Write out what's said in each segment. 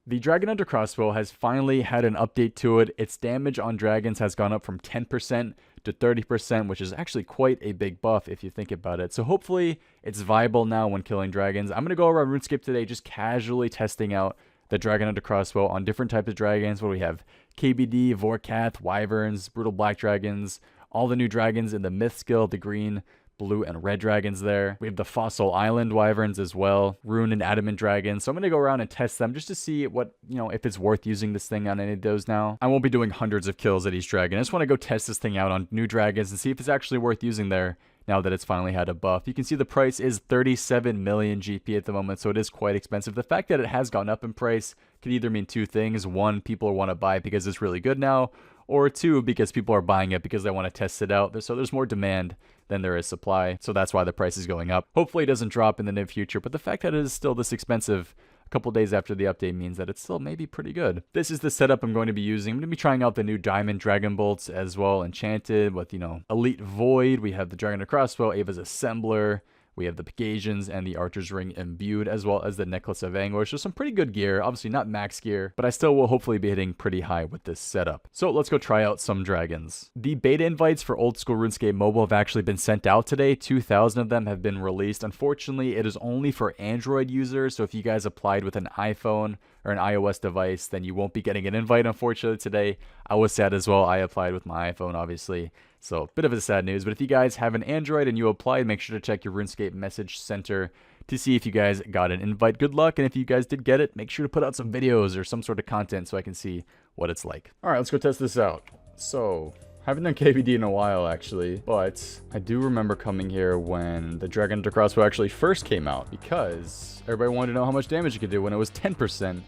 The Dragon Hunter Crossbow has finally had an update to it. Its damage on dragons has gone up from 10% to 30%, which is actually quite a big buff if you think about it. So hopefully it's viable now when killing dragons. I'm going to go around RuneScape today just casually testing out the Dragon Hunter Crossbow on different types of dragons. What do we have? KBD, Vorkath, Wyverns, Brutal Black Dragons, all the new dragons in the Myth skill, the green, blue, and red dragons there. We have the Fossil Island Wyverns as well, Rune and Adamant dragons. So I'm going to go around and test them just to see what, if it's worth using this thing on any of those now. I won't be doing hundreds of kills at each dragon. I just want to go test this thing out on new dragons and see if it's actually worth using there now that it's finally had a buff. You can see the price is 37 million GP at the moment, so it is quite expensive. The fact that it has gone up in price could either mean two things. One, people want to buy it because it's really good now, or two, because people are buying it because they want to test it out. So there's more demand than there is supply, so that's why the price is going up. Hopefully it doesn't drop in the near future, but the fact that it is still this expensive a couple days after the update means that it's still maybe pretty good. This is the setup I'm going to be using. I'm going to be trying out the new Diamond Dragon Bolts as well, enchanted with, Elite Void. We have the Dragon Hunter Crossbow, Ava's Assembler. We have the Pegasians and the Archer's Ring imbued, as well as the Necklace of Anguish. So some pretty good gear. Obviously not max gear, but I still will hopefully be hitting pretty high with this setup. So let's go try out some dragons. The beta invites for Old School RuneScape Mobile have actually been sent out today. 2,000 of them have been released. Unfortunately, it is only for Android users. So if you guys applied with an iPhone or an iOS device, then you won't be getting an invite, unfortunately, today. I was sad as well. I applied with my iPhone, obviously. So, bit of a sad news, but if you guys have an Android and you applied, make sure to check your RuneScape message center to see if you guys got an invite. Good luck, and if you guys did get it, make sure to put out some videos or some sort of content so I can see what it's like. Alright, let's go test this out. So, haven't done KVD in a while, actually, but I do remember coming here when the Dragon Hunter Crossbow actually first came out, because everybody wanted to know how much damage it could do when it was 10%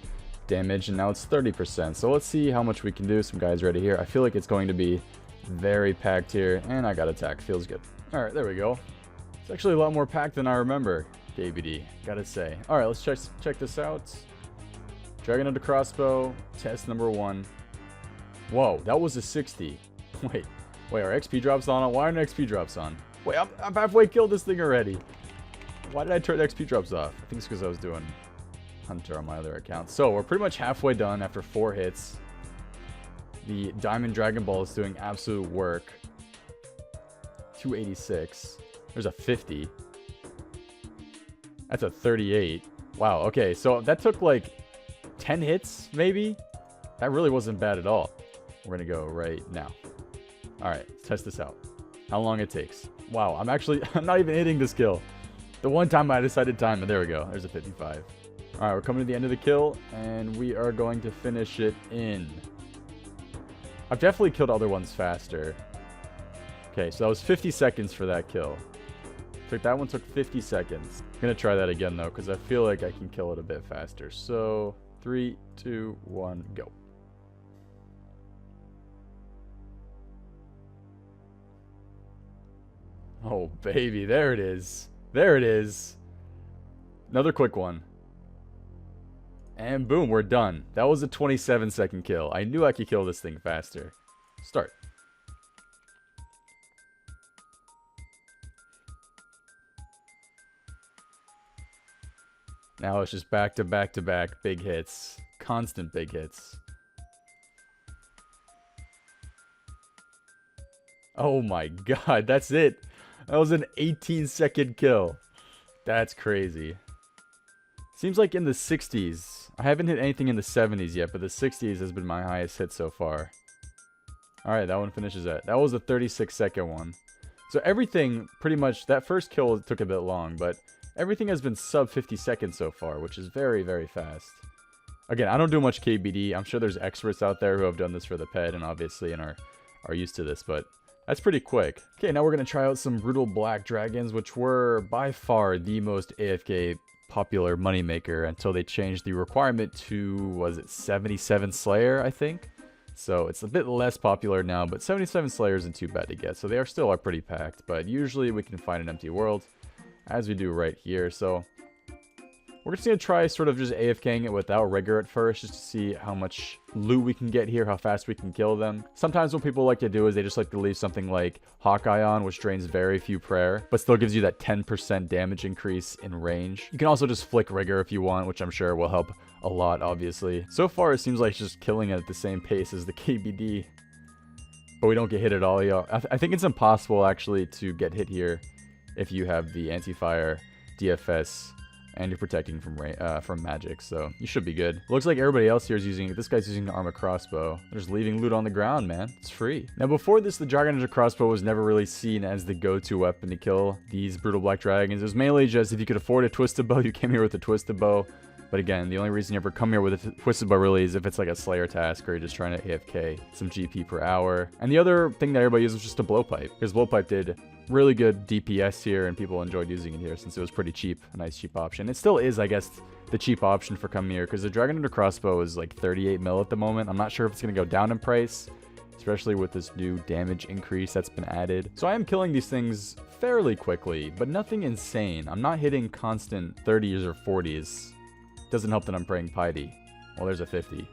damage, and now it's 30%. So let's see how much we can do. Some guys ready here. I feel like it's going to be very packed here, and I got attack. Feels good. All right, there we go. It's actually a lot more packed than I remember. KBD, gotta say. All right, let's check this out. Dragon Hunter Crossbow, test number 1. Whoa, that was a 60. Wait, our XP drops on? Why aren't XP drops on? Wait, I'm halfway killed this thing already. Why did I turn XP drops off? I think it's because I was doing Hunter on my other account. So we're pretty much halfway done after 4 hits. The Diamond Dragon Ball is doing absolute work. 286. There's a 50. That's a 38. Wow, okay, so that took like 10 hits, maybe? That really wasn't bad at all. We're gonna go right now. Alright, let's test this out. How long it takes. Wow, I'm not even hitting this kill. The one time I decided time, and there we go. There's a 55. Alright, we're coming to the end of the kill, and we are going to finish it in. I've definitely killed other ones faster. Okay, so that was 50 seconds for that kill. That one took 50 seconds. I'm going to try that again, though, because I feel like I can kill it a bit faster. So, 3, 2, 1, go. Oh, baby, there it is. There it is. Another quick one. And boom, we're done. That was a 27-second kill. I knew I could kill this thing faster. Start. Now it's just back to back to back big hits. Constant big hits. Oh my god, that's it. That was an 18-second kill. That's crazy. Seems like in the 60s. I haven't hit anything in the 70s yet, but the 60s has been my highest hit so far. Alright, that one finishes that. That was a 36-second one. So everything, pretty much, that first kill took a bit long, but everything has been sub 50 seconds so far, which is very, very fast. Again, I don't do much KBD. I'm sure there's experts out there who have done this for the pet and obviously and are used to this, but that's pretty quick. Okay, now we're going to try out some Brutal Black Dragons, which were by far the most AFK popular moneymaker until they changed the requirement to, was it 77 Slayer, I think? So it's a bit less popular now, but 77 Slayer isn't too bad to get. So they still are pretty packed, but usually we can find an empty world, as we do right here. So we're just going to try sort of just AFKing it without rigor at first, just to see how much loot we can get here, how fast we can kill them. Sometimes what people like to do is they just like to leave something like Hawkeye on, which drains very few prayer, but still gives you that 10% damage increase in range. You can also just flick rigor if you want, which I'm sure will help a lot, obviously. So far, it seems like it's just killing it at the same pace as the KBD. But we don't get hit at all, yo. I think it's impossible, actually, to get hit here if you have the anti-fire, DFS, and you're protecting from magic, so you should be good. Looks like everybody else here is using, this guy's using the armor crossbow. They're just leaving loot on the ground, man. It's free. Now, before this, the Dragon Ninja crossbow was never really seen as the go-to weapon to kill these brutal black dragons. It was mainly just if you could afford a twisted bow, you came here with a twisted bow. But again, the only reason you ever come here with a twisted bow really is if it's like a Slayer task or you're just trying to AFK some GP per hour. And the other thing that everybody used was just a blowpipe, because blowpipe did really good DPS here and people enjoyed using it here since it was pretty cheap, a nice cheap option. It still is, I guess, the cheap option for coming here because the Dragon Hunter crossbow is like 38 mil at the moment. I'm not sure if it's going to go down in price, especially with this new damage increase that's been added. So I am killing these things fairly quickly, but nothing insane. I'm not hitting constant 30s or 40s. Doesn't help that I'm praying piety. Well, there's a 50.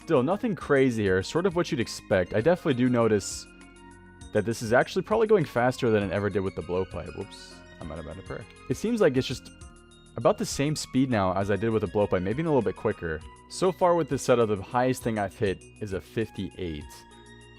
Still, nothing crazy here. Sort of what you'd expect. I definitely do notice that this is actually probably going faster than it ever did with the blowpipe. Whoops. I might have had a prick. It seems like it's just about the same speed now as I did with the blowpipe. Maybe a little bit quicker. So far with this setup, the highest thing I've hit is a 58.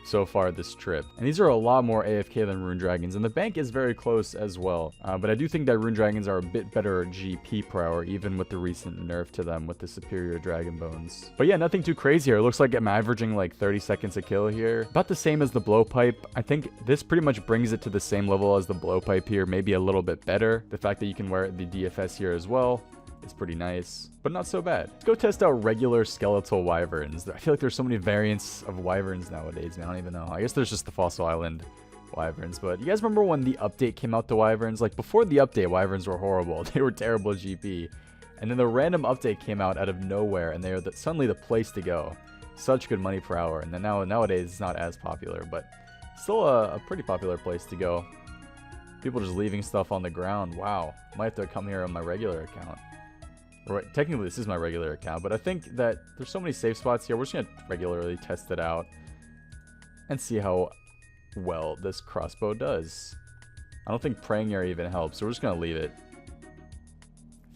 So far this trip. And these are a lot more AFK than Rune Dragons, and the bank is very close as well. But I do think that Rune Dragons are a bit better GP per hour, even with the recent nerf to them with the superior Dragon Bones. But yeah, nothing too crazy here. It looks like I'm averaging like 30 seconds a kill here. About the same as the blowpipe. I think this pretty much brings it to the same level as the blowpipe here, maybe a little bit better. The fact that you can wear the DFS here as well. It's pretty nice, but not so bad. Let's go test out regular Skeletal Wyverns. I feel like there's so many variants of Wyverns nowadays, man. I don't even know. I guess there's just the Fossil Island Wyverns, but you guys remember when the update came out to Wyverns? Like, before the update, Wyverns were horrible. They were terrible GP. And then the random update came out of nowhere, and they are suddenly the place to go. Such good money per hour, and then nowadays it's not as popular, but still a pretty popular place to go. People just leaving stuff on the ground. Wow. Might have to come here on my regular account. Right, technically this is my regular account, but I think that there's so many safe spots here. We're just going to regularly test it out and see how well this crossbow does. I don't think praying here even helps, so we're just going to leave it.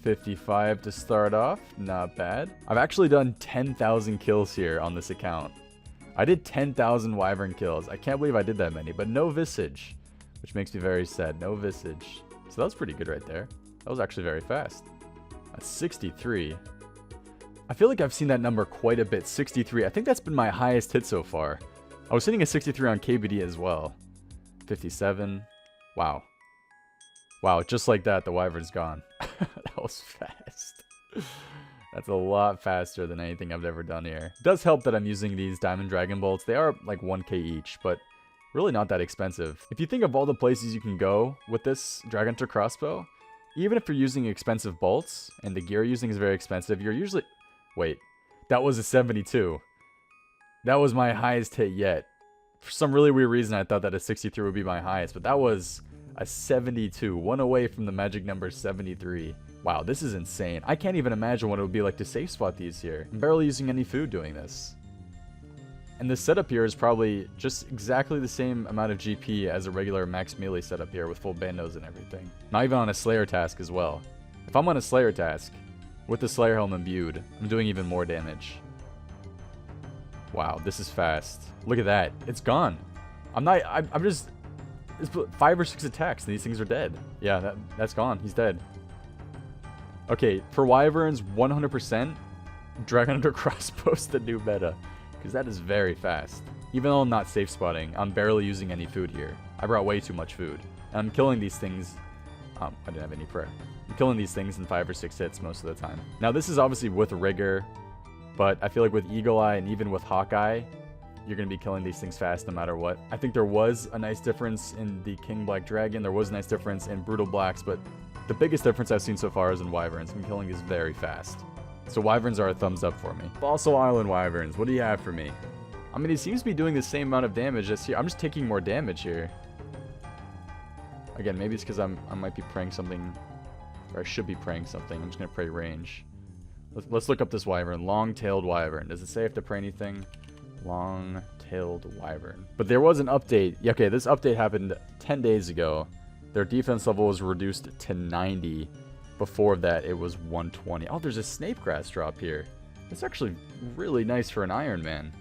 55 to start off, not bad. I've actually done 10,000 kills here on this account. I did 10,000 Wyvern kills. I can't believe I did that many, but no Visage, which makes me very sad. No Visage. So that was pretty good right there. That was actually very fast. 63. I feel like I've seen that number quite a bit. 63. I think that's been my highest hit so far. I was hitting a 63 on KBD as well. 57. Wow. Wow, just like that, the Wyvern's gone. That was fast. That's a lot faster than anything I've ever done here. It does help that I'm using these Diamond Dragon Bolts. They are like 1k each, but really not that expensive. If you think of all the places you can go with this Dragon Hunter crossbow, even if you're using expensive bolts, and the gear you're using is very expensive, you're usually... Wait, that was a 72. That was my highest hit yet. For some really weird reason, I thought that a 63 would be my highest, but that was a 72. One away from the magic number 73. Wow, this is insane. I can't even imagine what it would be like to safe spot these here. I'm barely using any food doing this. And the setup here is probably just exactly the same amount of GP as a regular max melee setup here with full bandos and everything. Not even on a Slayer task as well. If I'm on a Slayer task, with the Slayer Helm imbued, I'm doing even more damage. Wow, this is fast. Look at that. It's gone. I'm just... It's 5 or 6 attacks and these things are dead. Yeah, that's gone. He's dead. Okay, for Wyverns, 100%, Dragon Hunter Crossbow's the new meta. Because that is very fast. Even though I'm not safe spotting, I'm barely using any food here. I brought way too much food. And I'm killing these things... I didn't have any prayer. I'm killing these things in 5 or 6 hits most of the time. Now this is obviously with Rigor, but I feel like with Eagle Eye and even with Hawkeye, you're going to be killing these things fast no matter what. I think there was a nice difference in the King Black Dragon. There was a nice difference in Brutal Blacks, but the biggest difference I've seen so far is in Wyverns. I'm killing these very fast. So Wyverns are a thumbs up for me. Fossil Island Wyverns, what do you have for me? I mean, he seems to be doing the same amount of damage as here. I'm just taking more damage here. Again, maybe it's because I might be praying something, or I should be praying something. I'm just going to pray range. Let's look up this Wyvern. Long-tailed Wyvern. Does it say I have to pray anything? Long-tailed Wyvern. But there was an update. Yeah, okay, this update happened 10 days ago. Their defense level was reduced to 90. Before that, it was 120. Oh, there's a Snape Grass drop here. It's actually really nice for an Iron Man.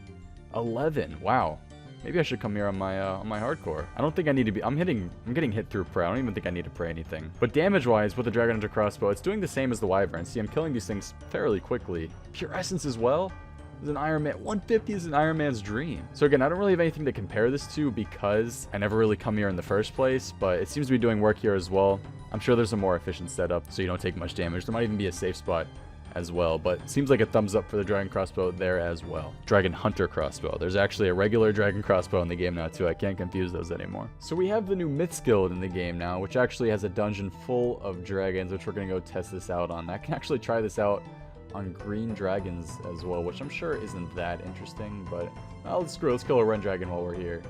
11. Wow. Maybe I should come here on my hardcore. I don't think I need to be. I'm getting hit through prayer. I don't even think I need to pray anything. But damage-wise, with the Dragon Hunter Crossbow, it's doing the same as the Wyvern. See, I'm killing these things fairly quickly. Pure Essence as well. Is an Iron Man. 150 is an Iron Man's dream. So again, I don't really have anything to compare this to because I never really come here in the first place. But it seems to be doing work here as well. I'm sure there's a more efficient setup, so you don't take much damage. There might even be a safe spot as well, but seems like a thumbs up for the Dragon Crossbow there as well. Dragon Hunter Crossbow. There's actually a regular Dragon Crossbow in the game now too. I can't confuse those anymore. So we have the new Myths Guild in the game now, which actually has a dungeon full of dragons, which we're going to go test this out on. I can actually try this out on green dragons as well, which I'm sure isn't that interesting, but let's kill a red dragon while we're here.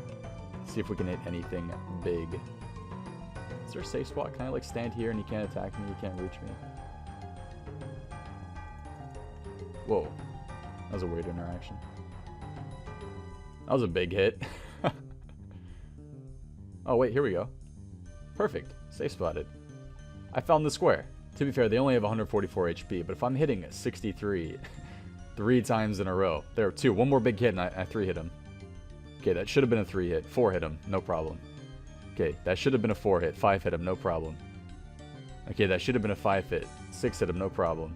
See if we can hit anything big. Is there a safe spot? Can I like stand here and he can't attack me? He can't reach me? Whoa, that was a weird interaction. That was a big hit. Oh wait, here we go. Perfect, safe spotted. I found the square. To be fair, they only have 144 HP, but if I'm hitting 63 3 times in a row, there are 2. One more big hit and I 3 hit him. Okay, that should have been a 3 hit. 4 hit him, no problem. Okay, that should have been a 4 hit. 5 hit him, no problem. Okay, that should have been a 5 hit. 6 hit him, no problem.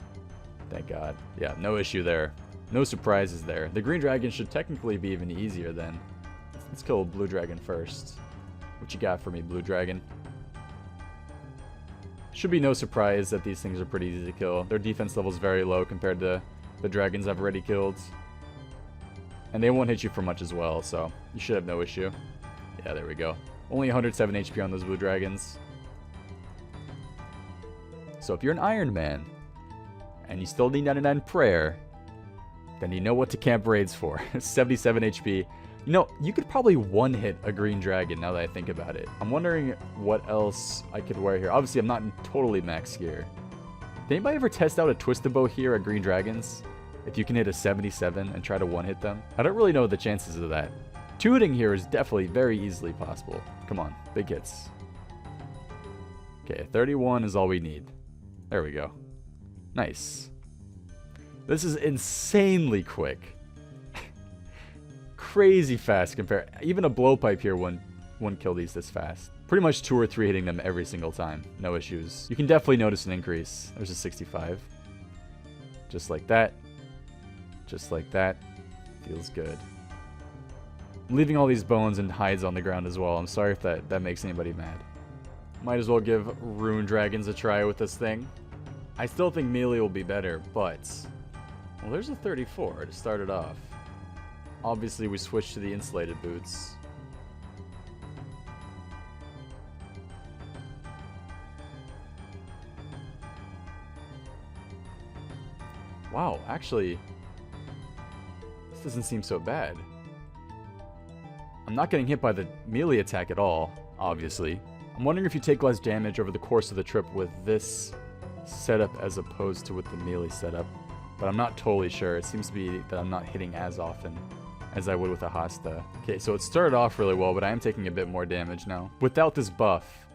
Thank God. Yeah, no issue there. No surprises there. The green dragon should technically be even easier then. Let's kill a blue dragon first. What you got for me, blue dragon? Should be no surprise that these things are pretty easy to kill. Their defense level is very low compared to the dragons I've already killed. And they won't hit you for much as well, so you should have no issue. Yeah, there we go. Only 107 HP on those blue dragons. So if you're an Iron Man, and you still need 99 prayer, then you know what to camp raids for. 77 HP. You know, you could probably one-hit a green dragon now that I think about it. I'm wondering what else I could wear here. Obviously, I'm not in totally max gear. Did anybody ever test out a twisted bow here at green dragons? If you can hit a 77 and try to one-hit them? I don't really know the chances of that. Two-hitting here is definitely very easily possible. Come on, big hits. Okay, 31 is all we need. There we go. Nice. This is insanely quick. Crazy fast compared. Even a blowpipe here wouldn't kill these this fast. Pretty much 2 or 3 hitting them every single time. No issues. You can definitely notice an increase. There's a 65. Just like that. Just like that. Feels good. I'm leaving all these bones and hides on the ground as well. I'm sorry if that makes anybody mad. Might as well give Rune Dragons a try with this thing. I still think melee will be better, but... Well, there's a 34 to start it off. Obviously, we switched to the insulated boots. Wow, actually... This doesn't seem so bad. I'm not getting hit by the melee attack at all, obviously. I'm wondering if you take less damage over the course of the trip with this setup as opposed to with the melee setup, but I'm not totally sure. It seems to be that I'm not hitting as often as I would with a Hasta. Okay, so it started off really well, but I am taking a bit more damage now. Without this buff,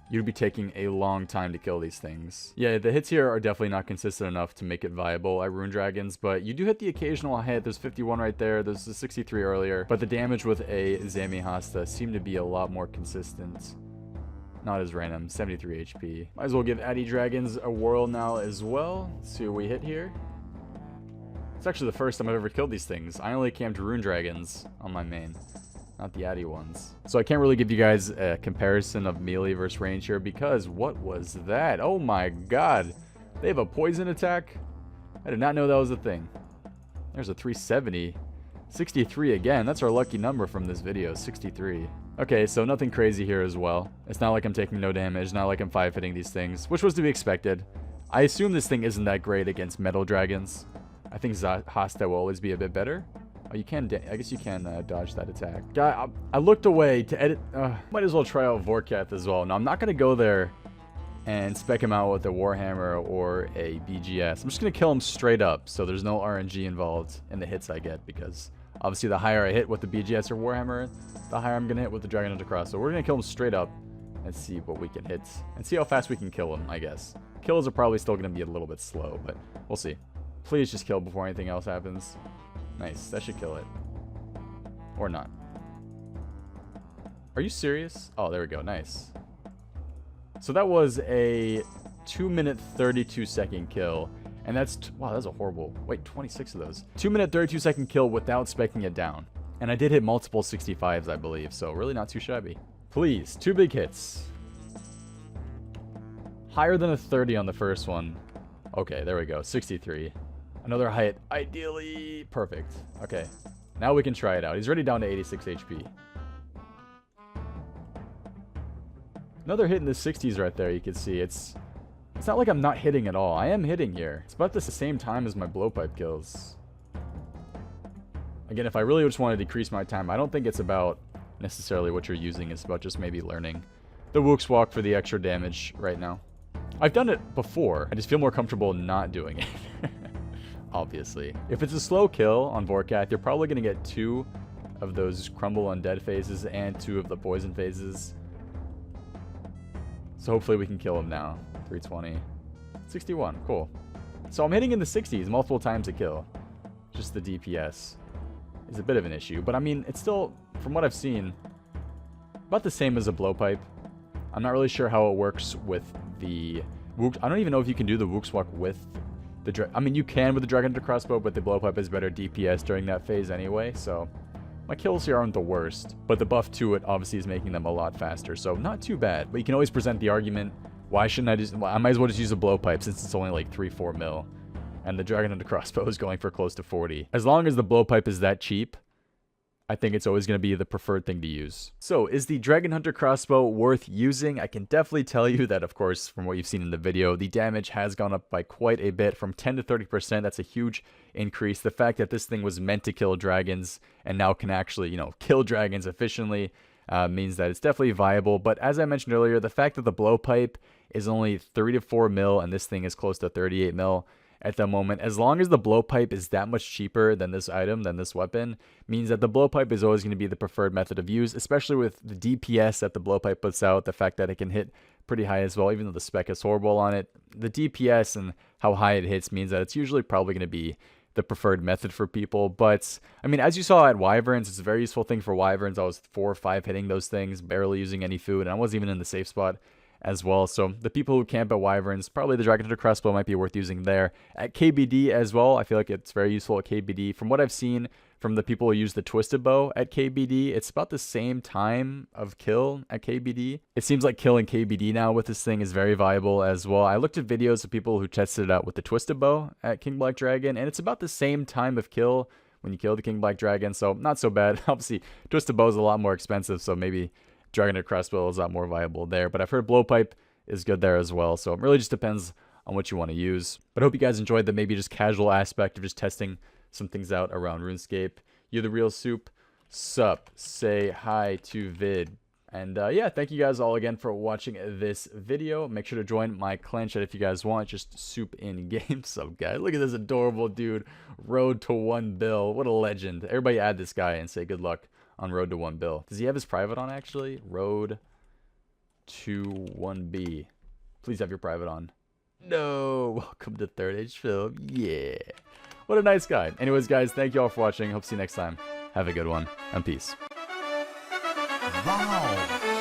you'd be taking a long time to kill these things. Yeah, the hits here are definitely not consistent enough to make it viable at Rune Dragons, but you do hit the occasional hit. There's 51 right there. There's a 63 earlier, but the damage with a Zami Hasta seemed to be a lot more consistent. Not as random. 73 HP. Might as well give Addy Dragons a whirl now as well. Let's see what we hit here. It's actually the first time I've ever killed these things. I only camped Rune Dragons on my main, not the Addy ones. So I can't really give you guys a comparison of melee versus range here because what was that? Oh my god. They have a poison attack? I did not know that was a thing. There's a 370. 63 again. That's our lucky number from this video. 63. Okay, so nothing crazy here as well. It's not like I'm taking no damage. Not like I'm 5-hitting these things, which was to be expected. I assume this thing isn't that great against metal dragons. I think Hasta will always be a bit better. Oh, you can, I guess you can dodge that attack. I looked away to edit. Might as well try out Vorkath as well. Now, I'm not going to go there and spec him out with a Warhammer or a BGS. I'm just going to kill him straight up, so there's no RNG involved in the hits I get, because obviously the higher I hit with the BGS or Warhammer, the higher I'm going to hit with the Dragon Hunter Cross. So we're going to kill him straight up and see what we can hit, and see how fast we can kill him, I guess. Kills are probably still going to be a little bit slow, but we'll see. Please just kill before anything else happens. Nice. That should kill it. Or not. Are you serious? Oh, there we go. Nice. So that was a 2-minute 32-second kill. And that's... wow, that's a horrible... wait, 26 of those. 2-minute 32-second kill without speccing it down. And I did hit multiple 65s, I believe. So really not too shabby. Please. 2 big hits. Higher than a 30 on the first one. Okay, there we go. 63. Another hit. Ideally perfect. Okay. Now we can try it out. He's already down to 86 HP. Another hit in the 60s right there, you can see. It's not like I'm not hitting at all. I am hitting here. It's about the same time as my blowpipe kills. Again, if I really just want to decrease my time, I don't think it's about necessarily what you're using. It's about just maybe learning the Wook's Walk for the extra damage right now. I've done it before. I just feel more comfortable not doing it. Obviously. If it's a slow kill on Vorkath, you're probably going to get 2 of those crumble undead phases and 2 of the poison phases. So hopefully we can kill him now. 320. 61. Cool. So I'm hitting in the 60s multiple times a kill. Just the DPS is a bit of an issue. But I mean, it's still, from what I've seen, about the same as a blowpipe. I'm not really sure how it works with the Wook. I don't even know if you can do the Wook's Walk with the... I mean, you can with the Dragon Hunter Crossbow, but the blowpipe is better DPS during that phase anyway, so... my kills here aren't the worst, but the buff to it obviously is making them a lot faster, so not too bad. But you can always present the argument, why shouldn't I just... well, I might as well just use a blowpipe since it's only like 3-4 mil. And the Dragon Hunter Crossbow is going for close to 40. As long as the blowpipe is that cheap, I think it's always going to be the preferred thing to use. So, is the Dragon Hunter Crossbow worth using? I can definitely tell you that, of course, from what you've seen in the video, the damage has gone up by quite a bit, from 10 to 30%. That's a huge increase. The fact that this thing was meant to kill dragons and now can actually, you know, kill dragons efficiently means that it's definitely viable. But as I mentioned earlier, the fact that the blowpipe is only 3 to 4 mil and this thing is close to 38 mil at the moment, as long as the blowpipe is that much cheaper than this item, than this weapon, means that the blowpipe is always going to be the preferred method of use, especially with the DPS that the blowpipe puts out, the fact that it can hit pretty high as well, even though the spec is horrible on it. The DPS and how high it hits means that it's usually probably going to be the preferred method for people. But, I mean, as you saw at Wyverns, it's a very useful thing for Wyverns. I was 4 or 5 hitting those things, barely using any food, and I wasn't even in the safe spot as well. So the people who camp at Wyverns, probably the Dragon Hunter Crossbow might be worth using there. At KBD as well, I feel like it's very useful at KBD. From what I've seen from the people who use the Twisted Bow at KBD, it's about the same time of kill at KBD. It seems like killing KBD now with this thing is very viable as well. I looked at videos of people who tested it out with the Twisted Bow at King Black Dragon, and it's about the same time of kill when you kill the King Black Dragon, so not so bad. Obviously, Twisted Bow is a lot more expensive, so maybe Dragon Hunter Crossbow is a lot more viable there, but I've heard blowpipe is good there as well, so it really just depends on what you want to use. But I hope you guys enjoyed the maybe just casual aspect of just testing some things out around RuneScape. You're the real soup. Sup. Say hi to vid. And yeah, thank you guys all again for watching this video. Make sure to join my clan chat if you guys want. Just soup in game. Sup, guys. Look at this adorable dude. Road to 1 bill. What a legend. Everybody add this guy and say good luck on Road to 1 bill. Does he have his private on, actually? Road to 1B. Please have your private on. No. Welcome to Third Age Film. Yeah. What a nice guy. Anyways, guys, thank you all for watching. Hope to see you next time. Have a good one. And peace. Wow.